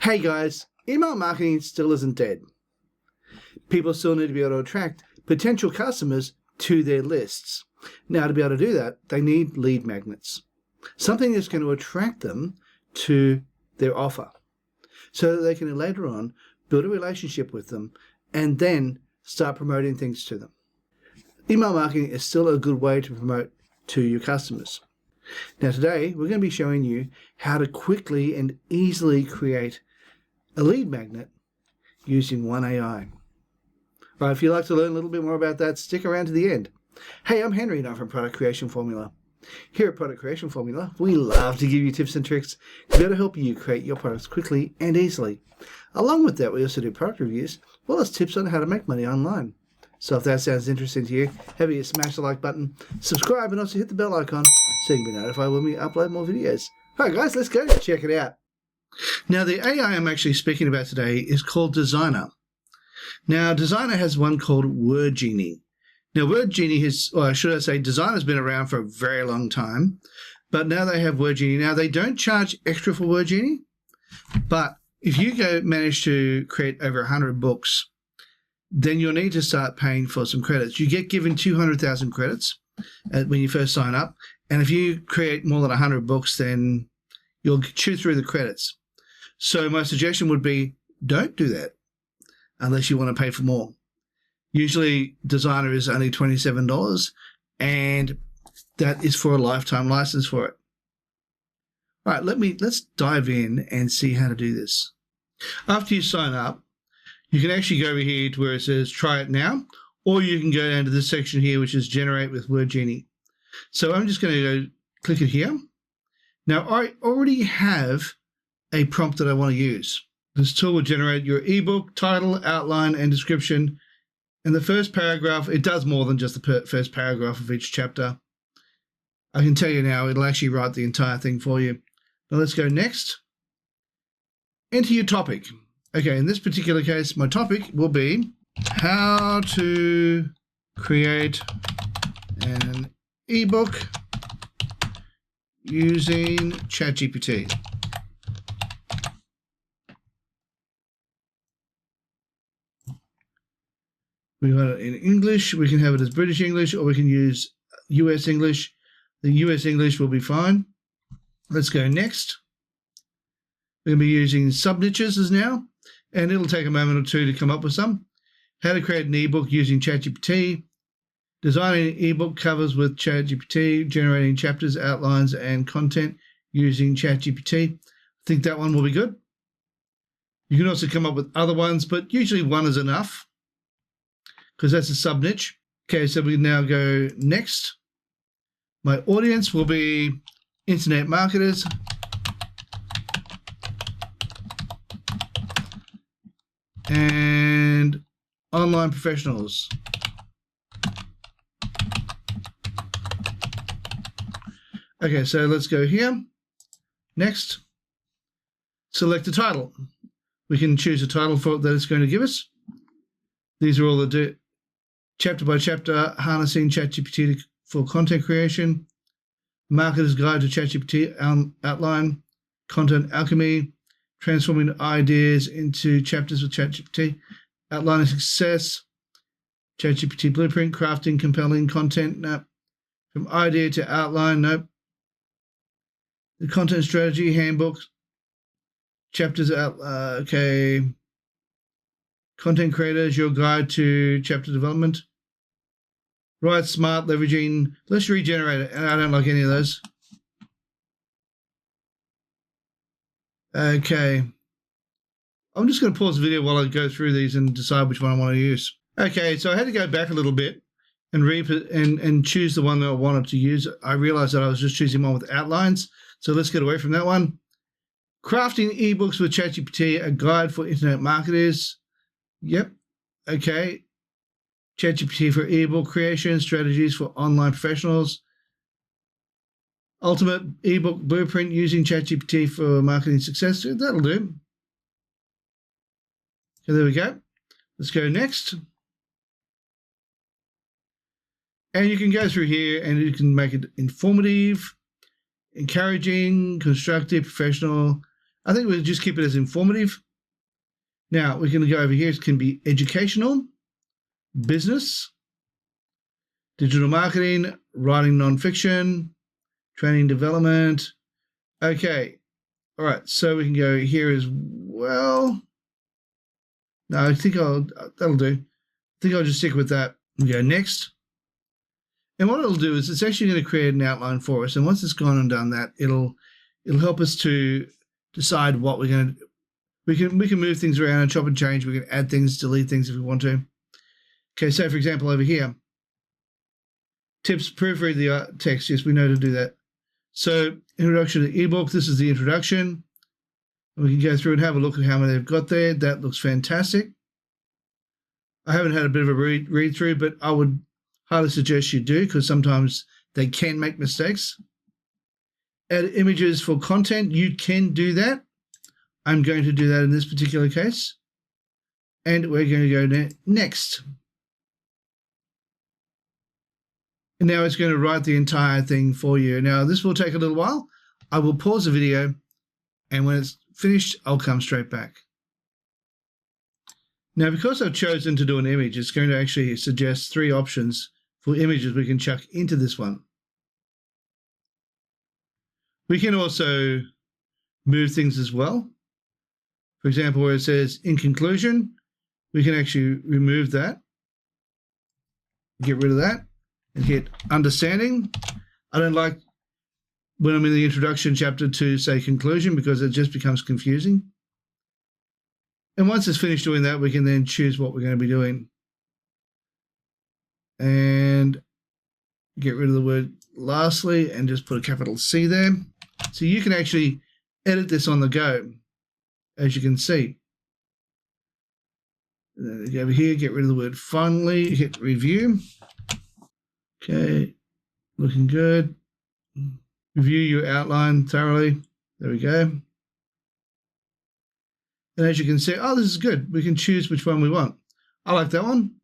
Hey guys, email marketing still isn't dead. People still need to be able to attract potential customers to their lists. Now, to be able to do that, they need lead magnets, something that's going to attract them to their offer so that they can later on build a relationship with them and then start promoting things to them. Email marketing is still a good way to promote to your customers. Now today, we're going to be showing you how to quickly and easily create a lead magnet using OneAI. Right, if you'd like to learn a little bit more about that, stick around to the end. Hey, I'm Henry and I'm from Product Creation Formula. Here at Product Creation Formula, we love to give you tips and tricks to be able to help you create your products quickly and easily. Along with that, we also do product reviews, as well as tips on how to make money online. So if that sounds interesting to you, have you smash the like button, subscribe, and also hit the bell icon so you can be notified when we upload more videos. Alright guys, let's go check it out. Now the AI I'm actually speaking about today is called Designer. Now Designer has one called WordGenie. Now WordGenie has, or should I say, Designer's been around for a very long time, but now they have WordGenie. Now they don't charge extra for WordGenie, but if you manage to create over 100 books, then you'll need to start paying for some credits. You get given 200,000 credits when you first sign up, and if you create more than 100 books, then you'll chew through the credits. So my suggestion would be, don't do that unless you want to pay for more. Usually Designer is only $27, and that is for a lifetime license for it. All right, let's dive in and see how to do this. After you sign up, you can actually go over here to where it says try it now, or you can go down to this section here, which is generate with WordGenie. So I'm just going to go click it here. Now I already have a prompt that I want to use. This tool will generate your ebook, title, outline, and description. In the first paragraph, it does more than just the first paragraph of each chapter. I can tell you now, it'll actually write the entire thing for you. Now let's go next. Enter your topic. Okay, in this particular case, my topic will be how to create an ebook using ChatGPT. We got it in English. We can have it as British English, or we can use US English. The US English will be fine. Let's go next. We're going to be using sub niches as now, and it'll take a moment or two to come up with some. How to create an ebook using ChatGPT. Designing ebook covers with ChatGPT. Generating chapters, outlines, and content using ChatGPT. I think that one will be good. You can also come up with other ones, but usually one is enough, because that's a sub niche. Okay, so we now go next. My audience will be internet marketers, and online professionals. Okay, so let's go here. Next, select a title. We can choose a title that it's going to give us. These are all the chapter by chapter, harnessing ChatGPT for content creation, marketer's guide to ChatGPT outline, content alchemy, transforming ideas into chapters with ChatGPT, outlining success, ChatGPT blueprint, crafting compelling content, nope. From idea to outline, nope. The content strategy handbook, chapters out, okay. Content creators, your guide to chapter development. Write smart, leveraging, let's regenerate it. I don't like any of those. Okay. I'm just going to pause the video while I go through these and decide which one I want to use. Okay, so I had to go back a little bit and choose the one that I wanted to use. I realized that I was just choosing one with outlines, so let's get away from that one. Crafting ebooks with ChatGPT, a guide for internet marketers. Yep. Okay. ChatGPT for ebook creation, strategies for online professionals. Ultimate ebook blueprint using ChatGPT for marketing success. That'll do. So there we go. Let's go next. And you can go through here and you can make it informative, encouraging, constructive, professional. I think we'll just keep it as informative. Now we can go over here. It can be educational, business, digital marketing, writing nonfiction, training development. Okay. All right. So we can go here as well. No, I think that'll do. I think I'll just stick with that and go next. And what it'll do is it's actually going to create an outline for us. And once it's gone and done that, it'll help us to decide what we're going to do. We can move things around and chop and change. We can add things, delete things if we want to. Okay, so for example, over here, tips, proofread the text. Yes, we know to do that. So introduction to the ebook. This is the introduction. And we can go through and have a look at how many they've got there. That looks fantastic. I haven't had a bit of a read through, but I would highly suggest you do, because sometimes they can make mistakes. Add images for content. You can do that. I'm going to do that in this particular case. And we're going to go next. And now it's going to write the entire thing for you. Now, this will take a little while. I will pause the video, and when it's finished, I'll come straight back. Now, because I've chosen to do an image, it's going to actually suggest 3 options for images we can chuck into this one. We can also move things as well. For example, where it says in conclusion, we can actually remove that, get rid of that, and hit understanding. I don't like when I'm in the introduction chapter to say conclusion, because it just becomes confusing. And once it's finished doing that, we can then choose what we're going to be doing. And get rid of the word lastly and just put a capital C there. So you can actually edit this on the go, as you can see. And then go over here, get rid of the word finally, hit review. Okay, looking good. Review your outline thoroughly. There we go. And as you can see, oh, this is good. We can choose which one we want. I like that one.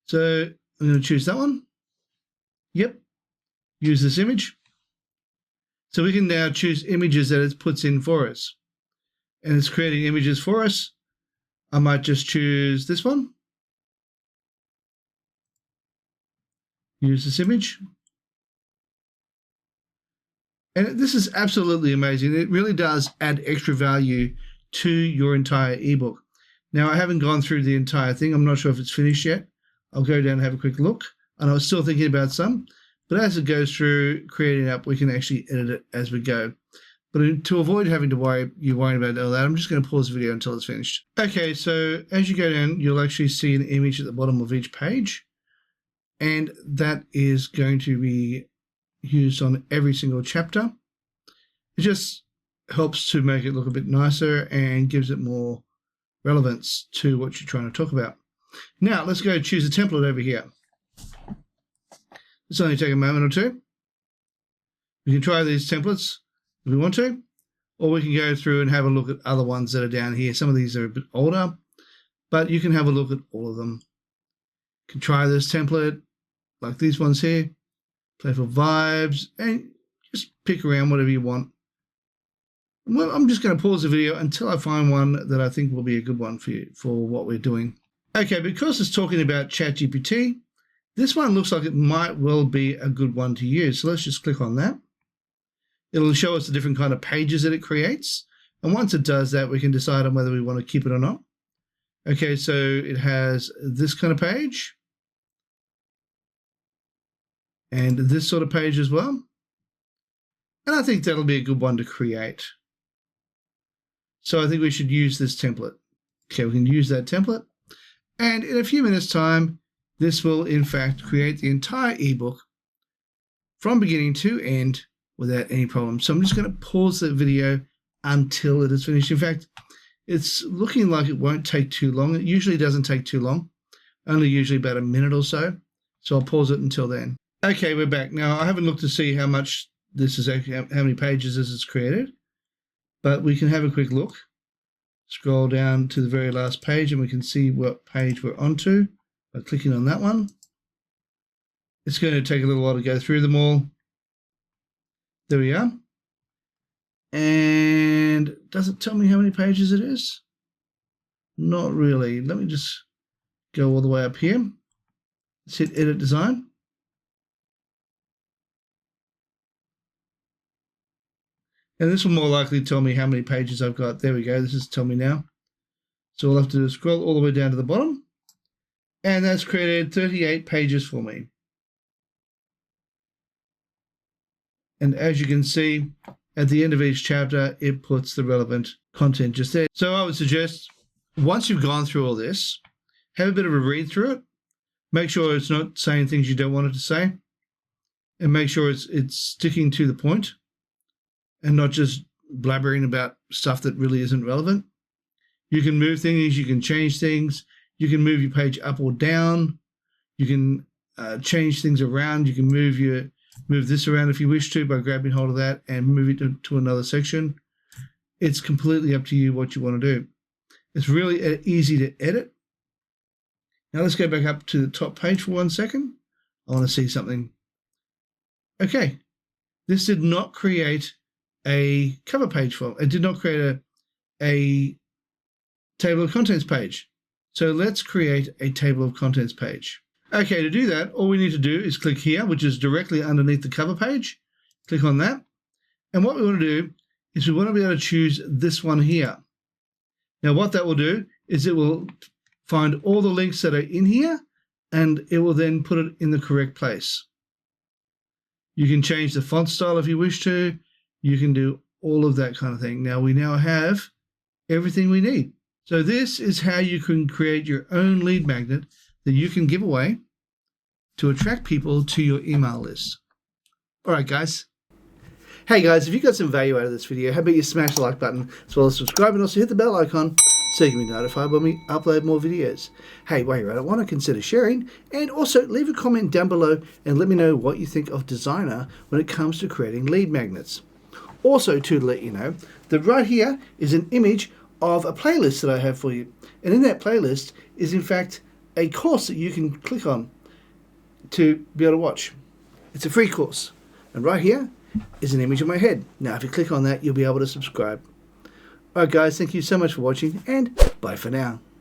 So I'm going to choose that one. Yep. Use this image. So we can now choose images that it puts in for us. And it's creating images for us. I might just choose this one. Use this image. And this is absolutely amazing. It really does add extra value to your entire ebook. Now, I haven't gone through the entire thing. I'm not sure if it's finished yet. I'll go down and have a quick look. And I was still thinking about some. But as it goes through creating it up, we can actually edit it as we go. But to avoid having to worry about all that, I'm just going to pause the video until it's finished. Okay, so as you go down, you'll actually see an image at the bottom of each page. And that is going to be used on every single chapter. It just helps to make it look a bit nicer and gives it more relevance to what you're trying to talk about. Now, let's go choose a template over here. This will only take a moment or two. We can try these templates if we want to, or we can go through and have a look at other ones that are down here. Some of these are a bit older, but you can have a look at all of them. You can try this template, like these ones here, playful vibes, and just pick around whatever you want. Well, I'm just going to pause the video until I find one that I think will be a good one for you for what we're doing. Okay, because it's talking about ChatGPT, this one looks like it might well be a good one to use. So let's just click on that. It'll show us the different kind of pages that it creates. And once it does that, we can decide on whether we want to keep it or not. Okay, so it has this kind of page. And this sort of page as well. And I think that'll be a good one to create. So I think we should use this template. Okay, we can use that template. And in a few minutes' time, this will in fact create the entire ebook from beginning to end without any problem. So I'm just going to pause the video until it is finished. In fact, it's looking like it won't take too long. It usually doesn't take too long, only usually about a minute or so. So I'll pause it until then. Okay, we're back. Now, I haven't looked to see how much this is actually, how many pages this is created, but we can have a quick look. Scroll down to the very last page and we can see what page we're onto by clicking on that one. It's going to take a little while to go through them all. There we are. And does it tell me how many pages it is? Not really. Let me just go all the way up here. Let's hit Edit Design. And this will more likely tell me how many pages I've got. There we go. This is tell me now. So I'll have to do is scroll all the way down to the bottom. And that's created 38 pages for me. And as you can see, at the end of each chapter, it puts the relevant content just there. So I would suggest, once you've gone through all this, have a bit of a read through it. Make sure it's not saying things you don't want it to say. And make sure it's sticking to the point and not just blabbering about stuff that really isn't relevant. You can move things, you can change things, you can move your page up or down, you can change things around, you can move this around if you wish to by grabbing hold of that and move it to another section. It's completely up to you what you want to do. It's really easy to edit. Now let's go back up to the top page for 1 second. I want to see something. Okay, this did not create a cover page form. It did not create a table of contents page. So let's create a table of contents page. Okay, to do that, all we need to do is click here, which is directly underneath the cover page. Click on that. And what we want to do is we want to be able to choose this one here. Now what that will do is it will find all the links that are in here and it will then put it in the correct place. You can change the font style if you wish to. You can do all of that kind of thing. Now we now have everything we need. So this is how you can create your own lead magnet that you can give away to attract people to your email list. All right, guys. Hey, guys, if you got some value out of this video, how about you smash the like button as well as subscribe and also hit the bell icon so you can be notified when we upload more videos. Hey, while you're at it, why not consider sharing and also leave a comment down below and let me know what you think of Designer when it comes to creating lead magnets. Also, to let you know that right here is an image of a playlist that I have for you. And in that playlist is, in fact, a course that you can click on to be able to watch. It's a free course. And right here is an image of my head. Now, if you click on that, you'll be able to subscribe. All right, guys, thank you so much for watching, and bye for now.